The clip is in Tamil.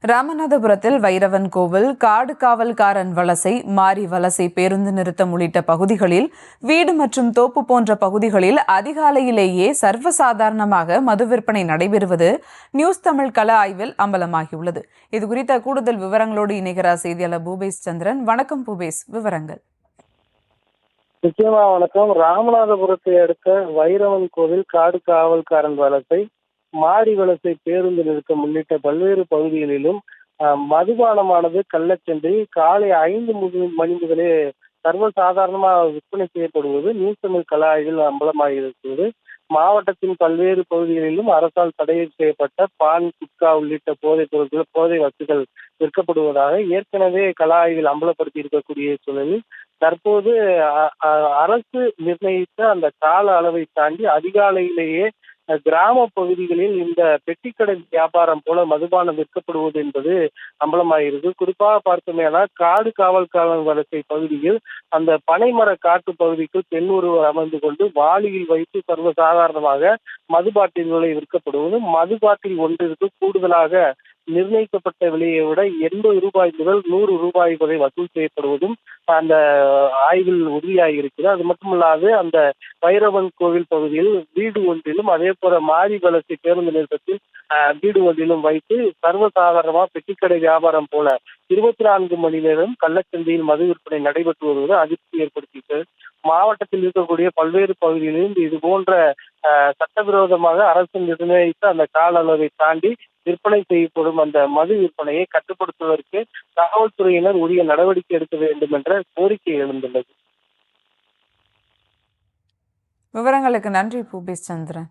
ராமநாதபுரத்தில் வைரவன் கோவில், காடு காவல்காரன் வலசை, மாரி வலசை பேருந்து நிறுத்தம் உள்ளிட்ட பகுதிகளில் வீடு மற்றும் தோப்பு போன்ற பகுதிகளில் அதிகாலையிலேயே சர்வசாதாரணமாக மது விற்பனை நடைபெறுவது நியூஸ் தமிழ் கள ஆய்வில் அம்பலமாகியுள்ளது. இதுகுறித்த கூடுதல் விவரங்களோடு இணைகிறார் செய்தியாளர் பூபேஷ் சந்திரன். வணக்கம் பூபேஷ், விவரங்கள். நிச்சயமா வணக்கம். ராமநாதபுரத்தை அடுத்த வைரவன் கோவில், காடு காவல்காரன் வலசை, மாரி வலசை பேருந்து நிறுத்தம் உள்ளிட்ட பல்வேறு பகுதிகளிலும் மதுபானமானது கள்ளச்சந்தை காலை 5 மணி முதலே சர்வசாதாரணமாக விற்பனை செய்யப்படுவது நியூஸ் தமிழ் கள ஆய்வில் அம்பலமாகியிருக்கிறது. மாவட்டத்தின் பல்வேறு பகுதிகளிலும் அரசால் தடை செய்யப்பட்ட பான், குட்கா உள்ளிட்ட போதைப் பொருட்கள், போதை வஸ்துகள் விற்கப்படுவதாக ஏற்கனவே கள ஆய்வில் அம்பலப்படுத்தி இருக்கக்கூடிய சூழலில் தற்போது அரசு நிர்ணயித்த அந்த கால அளவை தாண்டி அதிகாலையிலேயே கிராம பகுதிகளில் இந்த பெட்டிக்கடை வியாபாரம் போல மதுபானம் விற்கப்படுவது என்பது அம்பலமாகிறது. குறிப்பாக பார்த்தோமேனால் காடு காவல்காரன் வலசை பகுதியில் அந்த பனைமர காட்டு பகுதிக்குள் பெண் ஒருவர் அமர்ந்து கொண்டு வாளியில் வைத்து சர்வசாதாரணமாக மது பாட்டில்களை விற்கப்படுவதும், மது பாட்டில் ஒன்றிற்கு கூடுதலாக நிர்ணயிக்கப்பட்ட விலையை விட 80 ரூபாய் முதல் 100 ரூபாய் வரை வசூல் செய்யப்படுவதும் அந்த ஆய்வில் உறுதியாகியிருக்கிறது. அது மட்டுமல்லாது அந்த வைரவன் கோவில் பகுதியில் வீடு ஒன்றிலும், அதே போல மாரி வலசை பேருந்து நிறுத்தத்தில் வீடு ஒன்றிலும் வைத்து சர்வசாதாரணமாக பெட்டிக்கடை வியாபாரம் போல 24 மணி நேரம் கள்ளச்சந்தையில் மது விற்பனை நடைபெற்று வருவது அதிர்ச்சி ஏற்படுத்தியது. மாவட்டத்தில் இருக்கக்கூடிய பல்வேறு பகுதிகளிலும் இது போன்ற சட்டவிரோதமாக அரசு நிர்ணயித்த அந்த கால அளவை தாண்டி விற்பனை செய்யப்படும் அந்த மது விற்பனையை கட்டுப்படுத்துவதற்கு காவல்துறையினர் உரிய நடவடிக்கை எடுக்க வேண்டும் என்ற கோரிக்கை எழுந்துள்ளது. விவரங்களுக்கு நன்றி பூபேஷ் சந்திரன்.